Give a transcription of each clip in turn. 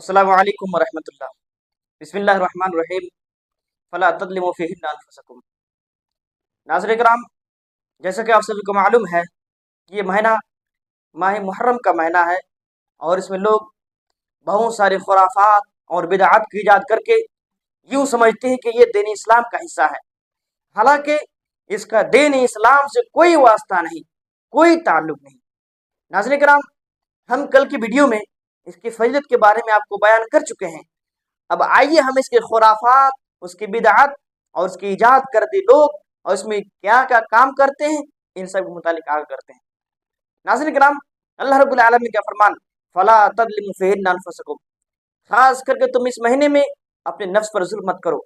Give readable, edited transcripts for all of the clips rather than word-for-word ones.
السلام علیکم ورحمۃ اللہ۔ بسم اللہ الرحمن الرحیم۔ فلا تظلموا فیہن انفسکم۔ ناظرین کرام، جیسا کہ آپ سبھی کو معلوم ہے کہ یہ مہینہ ماہ محرم کا مہینہ ہے، اور اس میں لوگ بہت سارے خرافات اور بدعات کی ایجاد کر کے یوں سمجھتے ہیں کہ یہ دین اسلام کا حصہ ہے، حالانکہ اس کا دین اسلام سے کوئی واسطہ نہیں، کوئی تعلق نہیں۔ ناظرین کرام، ہم کل کی ویڈیو میں اس کی فضیلت کے بارے میں آپ کو بیان کر چکے ہیں۔ اب آئیے ہم اس کے خرافات، اس کی بدعات اور اس کی ایجاد کردہ لوگ اور اس میں کیا کیا کام کرتے ہیں، ان سب کے متعلق آگے کرتے ہیں۔ ناظرین کرام، اللہ رب العالمین کا فرمان فلا تظلموا فیہن انفسکم، خاص کر کے تم اس مہینے میں اپنے نفس پر ظلم مت کرو۔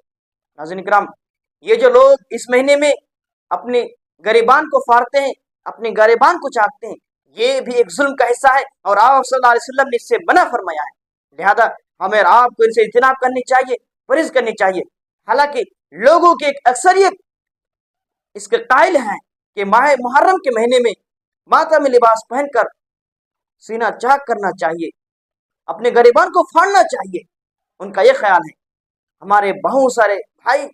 ناظرین کرام، یہ جو لوگ اس مہینے میں اپنے گریبان کو پھاڑتے ہیں، اپنے گریبان کو چاٹتے ہیں، یہ بھی ایک ظلم کا حصہ ہے، اور آپ صلی اللہ علیہ وسلم نے اس سے منع فرمایا ہے۔ لہذا ہمیں اور آپ کو ان سے اجتناب کرنی چاہیے، پرہیز کرنی چاہیے۔ حالانکہ لوگوں کی ایک اکثریت اس کے قائل ہیں کہ ماہ محرم کے مہینے میں ماتمی لباس پہن کر سینہ چاک کرنا چاہیے، اپنے گریبان کو پھاڑنا چاہیے۔ ان کا یہ خیال ہے۔ ہمارے بہت سارے بھائی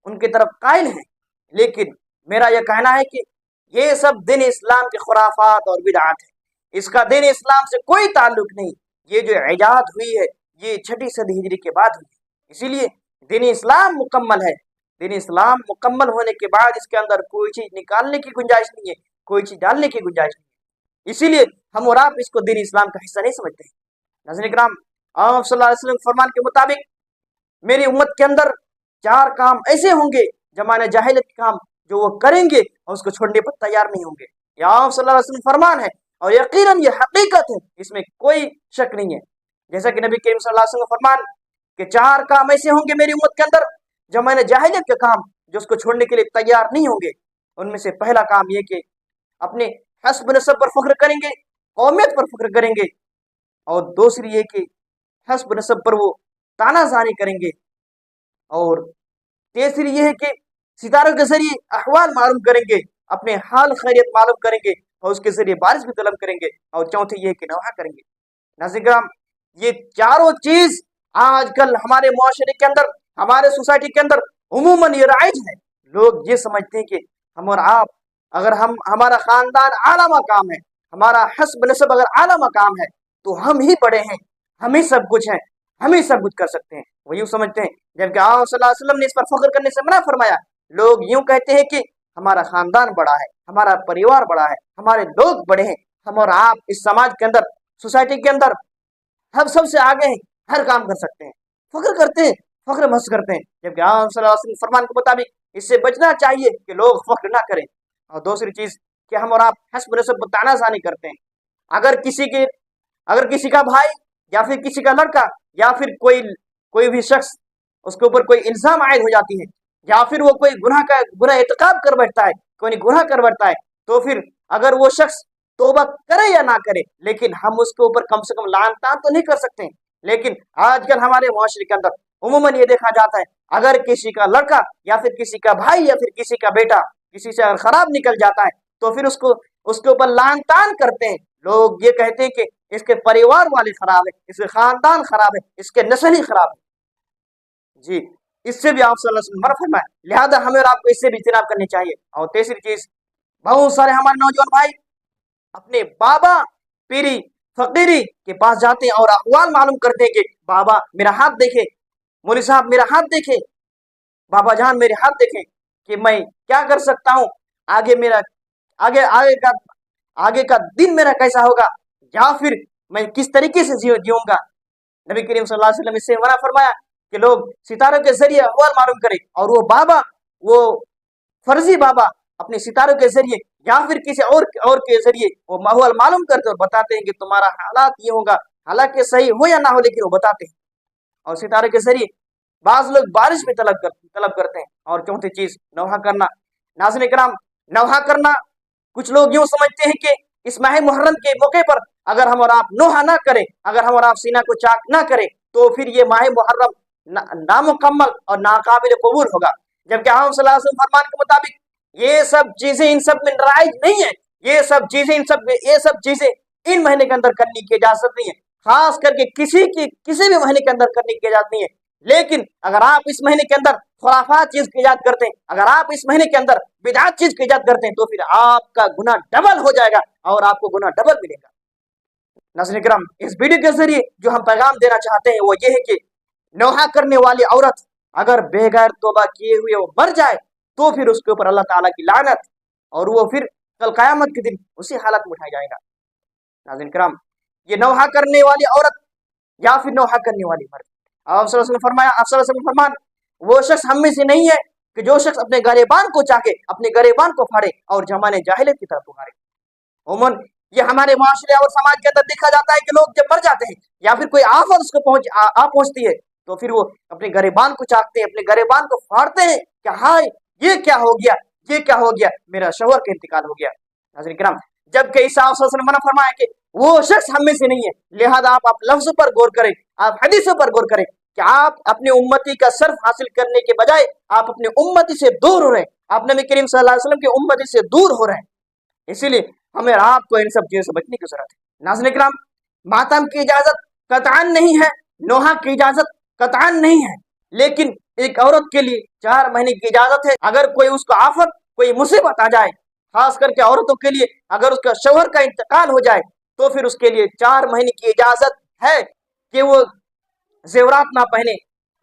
ان کی طرف قائل ہیں، لیکن میرا یہ کہنا ہے کہ یہ سب دین اسلام کے خرافات اور بدعات ہیں، اس کا دین اسلام سے کوئی تعلق نہیں۔ یہ جو ایجاد ہوئی ہے یہ 6 صدی ہجری کے بعد ہوئی ہے، اسی لیے دین اسلام مکمل ہے۔ دین اسلام مکمل ہونے کے بعد اس کے اندر کوئی چیز نکالنے کی گنجائش نہیں ہے، کوئی چیز ڈالنے کی گنجائش نہیں ہے، اسی لیے ہم اور آپ اس کو دین اسلام کا حصہ نہیں سمجھتے ہیں۔ ناظرین کرام، آپ صلی اللہ علیہ وسلم کے فرمان کے مطابق میری امت کے اندر 4 کام ایسے ہوں گے زمانہ جاہلیت کے کام جو وہ کریں گے اور اس کو چھوڑنے پر تیار نہیں ہوں گے۔ یہ آپ صلی اللہ علیہ وسلم فرمان ہے، اور یقیناً یہ حقیقت ہے، اس میں کوئی شک نہیں ہے۔ جیسا کہ نبی کریم صلی اللہ علیہ وسلم کا فرمان کہ 4 کام ایسے ہوں گے میری امت کے اندر زمانہ جاہلیت کے کام جو اس کو چھوڑنے کے لیے تیار نہیں ہوں گے۔ ان میں سے پہلا کام یہ کہ اپنے حسب نسب پر فخر کریں گے، قومیت پر فخر کریں گے، اور دوسری یہ کہ حسب نسب پر وہ تانا زانی کریں گے، اور تیسری یہ ہے کہ ستاروں کے ذریعے احوال معلوم کریں گے، اپنے حال خیریت معلوم کریں گے، اور اس کے ذریعے بارش بھی طلب کریں گے، اور چوتھی یہ کہ نوحہ کریں گے۔ ناظرین کرام، یہ چاروں چیز آج کل ہمارے معاشرے کے اندر، ہمارے سوسائٹی کے اندر عموماً یہ رائج ہے۔ لوگ یہ سمجھتے ہیں کہ ہم اور آپ، اگر ہمارا خاندان اعلیٰ مقام ہے، ہمارا حسب نسب اگر اعلیٰ مقام ہے تو ہم ہی بڑے ہیں، ہم ہی سب کچھ ہیں، ہم ہی سب کچھ کر سکتے ہیں۔ وہ یوں سمجھتے ہیں، جبکہ آپ صلی اللہ علیہ وسلم نے اس پر فخر کرنے سے منع فرمایا۔ لوگ یوں کہتے ہیں کہ ہمارا خاندان بڑا ہے، ہمارا پریوار بڑا ہے، ہمارے لوگ بڑے ہیں، ہم اور آپ اس سماج کے اندر، سوسائٹی کے اندر ہم سب سے آگے ہیں، ہر کام کر سکتے ہیں، فخر کرتے ہیں، فخر محسوس کرتے ہیں، جبکہ آپ صلی اللہ علیہ وسلم کے فرمان کے مطابق اس سے بچنا چاہیے کہ لوگ فخر نہ کریں۔ اور دوسری چیز کہ ہم اور آپ حسب نسب پر تانا زانی کرتے ہیں۔ اگر کسی کا بھائی یا پھر کسی کا لڑکا یا پھر کوئی بھی شخص اس کے اوپر کوئی الزام عائد ہو جاتی ہے، یا پھر وہ کوئی گناہ ارتکاب کر بیٹھتا ہے، کوئی گناہ کر بیٹھتا ہے، تو پھر اگر وہ شخص توبہ کرے یا نہ کرے، لیکن ہم اس کے اوپر کم سے کم لعن طعن تو نہیں کر سکتے ہیں۔ لیکن آج کل ہمارے معاشرے کے اندر عموماً یہ دیکھا جاتا ہے، اگر کسی کا لڑکا یا پھر کسی کا بھائی یا پھر کسی کا بیٹا کسی سے اگر خراب نکل جاتا ہے تو پھر اس کے اوپر لعن طعن کرتے ہیں۔ لوگ یہ کہتے ہیں کہ اس کے پریوار والے خراب ہے، اس کے خاندان خراب ہے، اس کے نسل ہی خراب ہے۔ جی، اس سے بھی آپ صلی اللہ علیہ وسلم منع فرمایا، لہذا ہمیں اور آپ کو اس سے بھی اجتناب کرنی چاہیے۔ اور تیسری چیز، بہت سارے ہمارے نوجوان بھائی اپنے بابا پیری فقیری کے پاس جاتے ہیں اور احوال معلوم کرتے ہیں کہ بابا میرا ہاتھ دیکھے، مولوی صاحب میرا ہاتھ دیکھے، بابا جان میرے ہاتھ دیکھیں کہ میں کیا کر سکتا ہوں، آگے کا دن میرا کیسا ہوگا، یا پھر میں کس طریقے سے جیوں گا۔ نبی کریم صلی اللہ علیہ وسلم اس سے منع فرمایا کہ لوگ ستاروں کے ذریعے احوال معلوم کریں، اور وہ بابا، وہ فرضی بابا اپنے ستاروں کے ذریعے یا پھر کسی اور کے ذریعے وہ ماحول معلوم کرتے اور بتاتے ہیں کہ تمہارا حالات یہ ہوگا، حالانکہ صحیح ہو یا نہ ہو لیکن وہ بتاتے ہیں۔ اور ستارے کے ذریعے بعض لوگ بارش بھی طلب کرتے ہیں۔ اور چوتھی چیز، نوحہ کرنا۔ ناظرین کرام، نوحہ کرنا کچھ لوگ یوں سمجھتے ہیں کہ اس ماہ محرم کے موقع پر اگر ہم اور آپ نوحہ نہ کریں، اگر ہم اور آپ سینہ کو چاک نہ کریں تو پھر یہ ماہ محرم نامکمل اور ناقابل قبول ہوگا، جبکہ آپ صلی اللہ علیہ وسلم فرمان کے مطابق یہ سب چیزیں ان سب میں رائج نہیں ہیں، یہ سب چیزیں ان مہینے کے اندر کرنے کی اجازت نہیں ہے۔ خاص کر کے کسی بھی مہینے کے اندر کرنے کی اجازت نہیں ہے. لیکن اگر آپ اس مہینے کے اندر خرافات چیز کی ایجاد کرتے ہیں، اگر آپ اس مہینے کے اندر بدعات چیز کی ایجاد کرتے ہیں، تو پھر آپ کا گناہ ڈبل ہو جائے گا اور آپ کو گناہ ڈبل ملے گا. ناظرین کرام، اس ویڈیو کے ذریعے جو ہم پیغام دینا چاہتے ہیں وہ یہ ہے کہ نوحہ کرنے والی عورت اگر بغیر توبہ کیے ہوئے وہ مر جائے تو پھر اس کے اوپر اللہ تعالیٰ کی لعنت، اور وہ پھر کل قیامت کے دن اسی حالت میں اٹھایا جائے گا. ناظرین کرام، یہ نوحہ کرنے والی عورت یا پھر نوحہ کرنے والی مرد، آپ صلی اللہ علیہ وسلم فرمایا، آپ صلی اللہ علیہ وسلم فرمان وہ شخص ہم میں سے نہیں ہے کہ جو شخص اپنے گریبان کو چاہے، اپنے گریبان کو پھاڑے اور زمانے جاہلیت کی طرف پکارے. عموماً یہ ہمارے معاشرے اور سماج کے اندر دیکھا جاتا ہے کہ لوگ جب مر جاتے ہیں یا پھر کوئی آفت اس کو پہنچتی ہے تو پھر وہ اپنے گریبان کو چاہتے ہیں، اپنے گریبان کو پھاڑتے ہیں کہ ہائے یہ کیا ہو گیا، یہ کیا ہو گیا، میرا شوہر کا انتقال ہو گیا. ناظرین کرام، جبکہ عیسیٰ صلی اللہ علیہ وسلم نے فرمایا کہ وہ شخص ہم میں سے نہیں ہے. لہذا آپ لفظوں پر غور کریں، آپ حدیثوں پر غور کریں کہ آپ اپنے امتی کا صرف حاصل کرنے کے بجائے آپ اپنے امتی سے دور ہو رہے ہیں، آپ نبی کریم صلی اللہ علیہ وسلم کے امتی سے دور ہو رہے ہیں. اسی لیے ہمیں آپ کو ان سب چیزوں سے بچنے کی ضرورت ہے. ناظرین کرام، ماتم کی اجازت قطعاً نہیں ہے، نوحہ کی اجازت قطعاً نہیں ہے، لیکن ایک عورت کے لیے 4 مہینے کی اجازت ہے. اگر کوئی اس کو آفت، کوئی مصیبت آ جائے، خاص کر کے عورتوں کے لیے اگر اس کا شوہر کا انتقال ہو جائے تو پھر اس کے لیے 4 مہینے کی اجازت ہے کہ وہ زیورات نہ پہنے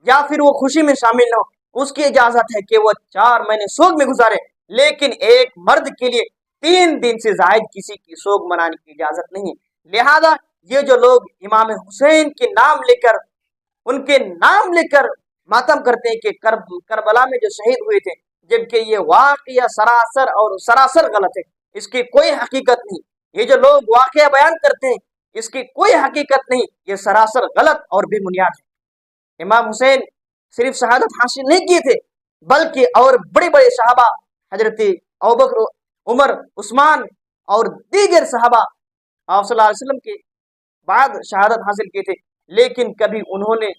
یا پھر وہ خوشی میں شامل نہ ہو. اس کی اجازت ہے کہ وہ 4 مہینے سوگ میں گزارے. لیکن ایک مرد کے لیے 3 دن سے زائد کسی کی سوگ منانے کی اجازت نہیں. لہذا یہ جو لوگ امام حسین کے نام لے کر، ان کے نام لے کر ماتم کرتے ہیں کہ کربلا میں جو شہید ہوئے تھے، جبکہ یہ واقعہ سراسر غلط ہے، اس کی کوئی حقیقت نہیں. یہ جو لوگ واقعہ بیان کرتے ہیں اس کی کوئی حقیقت نہیں، یہ سراسر غلط اور بے بنیاد ہے. امام حسین صرف شہادت حاصل نہیں کیے تھے بلکہ اور بڑے بڑے صحابہ حضرت ابوبکر، عمر، عثمان اور دیگر صحابہ آپ صلی اللہ علیہ وسلم کے بعد شہادت حاصل کیے تھے، لیکن کبھی انہوں نے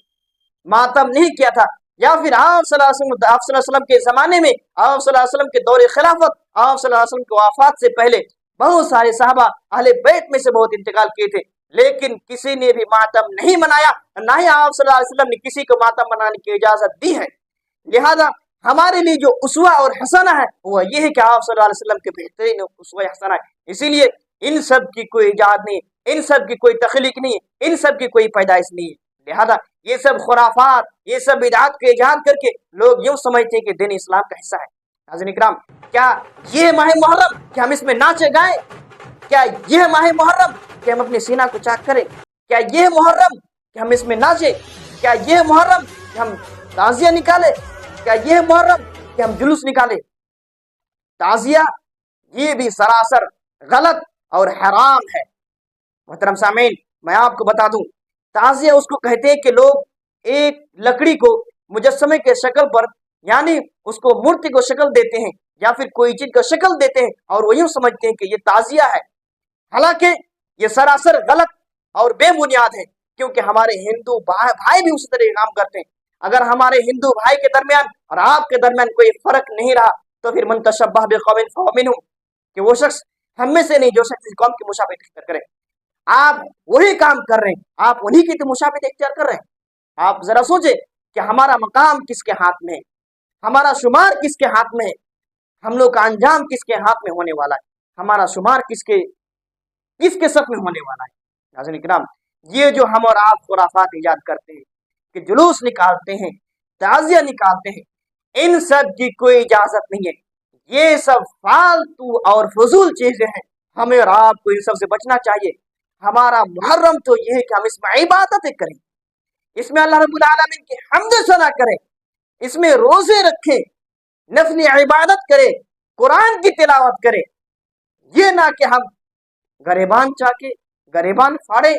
ماتم نہیں کیا تھا. یا پھر آپ صلی اللہ علیہ وسلم کے زمانے میں، آپ صلی اللہ علیہ وسلم کے دور خلافت، آپ صلی اللہ علیہ وسلم کی وفات سے پہلے بہت سارے صحابہ اہل بیت میں سے بہت انتقال کیے تھے، لیکن کسی نے بھی ماتم نہیں منایا، نہ ہی آپ صلی اللہ علیہ وسلم نے کسی کو ماتم منانے کی اجازت دی ہے. لہذا ہمارے لیے جو اسوہ اور حسنہ ہے وہ یہ ہے کہ آپ صلی اللہ علیہ وسلم کے بہترین اسوہ حسنہ ہے. اسی لیے ان سب کی کوئی ایجاد نہیں، ان سب کی کوئی تخلیق نہیں، ان سب کی کوئی پیدائش نہیں. لہذا یہ سب خرافات، یہ سب بدعات کو ایجاد کر کے لوگ یوں سمجھتے ہیں کہ دین اسلام کا حصہ ہے. ناظرین اکرام، کیا یہ ماہ محرم کہ ہم اس میں ناچے گائیں؟ کیا یہ ماہ محرم کہ ہم اپنے سینہ کو چاک کریں؟ کیا یہ محرم کہ ہم اس میں ناچیں؟ کیا یہ محرم کہ ہم تعزیہ نکالیں؟ کیا یہ محرم کہ ہم جلوس نکالیں؟ تعزیہ یہ بھی سراسر غلط اور حرام ہے. محترم سامعین، میں آپ کو بتا دوں، تعزیہ اس کو کہتے ہیں کہ لوگ ایک لکڑی کو مجسمے کے شکل پر، یعنی اس کو مورتی کو شکل دیتے ہیں یا پھر کوئی چیز کو شکل دیتے ہیں اور وہ یوں سمجھتے ہیں کہ یہ تعزیہ ہے. حالانکہ یہ سراسر غلط اور بے بنیاد ہے، کیونکہ ہمارے ہندو بھائی بھی اسی طرح کام کرتے ہیں. اگر ہمارے ہندو بھائی کے درمیان اور آپ کے درمیان کوئی فرق نہیں رہا تو پھر من تشبہ بقوم فہو منہم، کہ وہ شخص ہم میں سے نہیں جو شخص اس قوم کی مشابہت کرے. آپ وہی کام کر رہے ہیں، آپ انہی کی تو مشابہت اختیار کر رہے ہیں. آپ ذرا سوچیں کہ ہمارا مقام کس کے ہاتھ میں ہے، ہمارا شمار کس کے ہاتھ میں ہے، ہم لوگ کا انجام کس کے ہاتھ میں ہونے والا ہے، ہمارا شمار کس کے سب میں ہونے والا ہے. ناظرین کرام، یہ جو ہم اور آپ خرافات ایجاد کرتے ہیں کہ جلوس نکالتے ہیں، تعزیہ نکالتے ہیں، ان سب کی کوئی اجازت نہیں ہے. یہ سب فالتو اور فضول چیزیں ہیں. ہمیں اور آپ کو ان سب سے بچنا چاہیے. ہمارا محرم تو یہ ہے کہ ہم اس میں عبادتیں کریں، اس میں اللہ رب العالمین کی حمد و ثنا کریں، اس میں روزے رکھیں، نفل عبادت کریں، قرآن کی تلاوت کریں. یہ نہ کہ ہم گریبان چاکے، گریبان پھاڑے،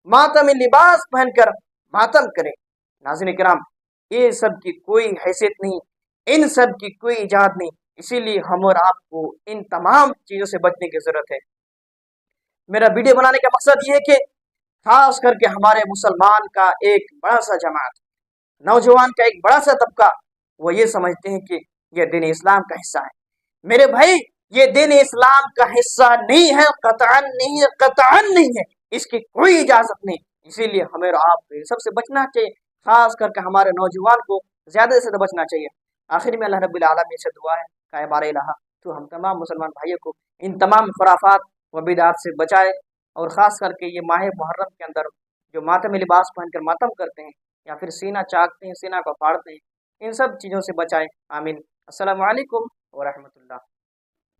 ماتم لباس پہن کر ماتم کریں. ناظرین کرام، یہ سب کی کوئی حیثیت نہیں، ان سب کی کوئی ایجاد نہیں. اسی لیے ہم اور آپ کو ان تمام چیزوں سے بچنے کی ضرورت ہے. میرا ویڈیو بنانے کا مقصد یہ ہے کہ خاص کر کے ہمارے مسلمان کا ایک بڑا سا جماعت، نوجوان کا ایک بڑا سا طبقہ، وہ یہ سمجھتے ہیں کہ یہ دین اسلام کا حصہ ہے. میرے بھائی، یہ دین اسلام کا حصہ نہیں ہے، قطعاً نہیں ہے، قطعاً نہیں ہے. اس کی کوئی اجازت نہیں. اسی لیے ہمیں اور آپ کو ان سب سے بچنا چاہیے، خاص کر کے ہمارے نوجوان کو زیادہ سے زیادہ بچنا چاہیے۔ آخر میں اللہ رب العالمین سے دعا ہے کہ اے بار الہ تو ہم تمام مسلمان بھائیوں کو ان تمام خرافات و بدعات سے بچائے، اور خاص کر کے یہ ماہ محرم کے اندر جو ماتم لباس پہن کر ماتم کرتے ہیں یا پھر سینہ چاکتے ہیں، سینہ کو پھاڑتے ہیں، ان سب چیزوں سے بچائے۔ آمین۔ السلام علیکم ورحمۃ اللہ۔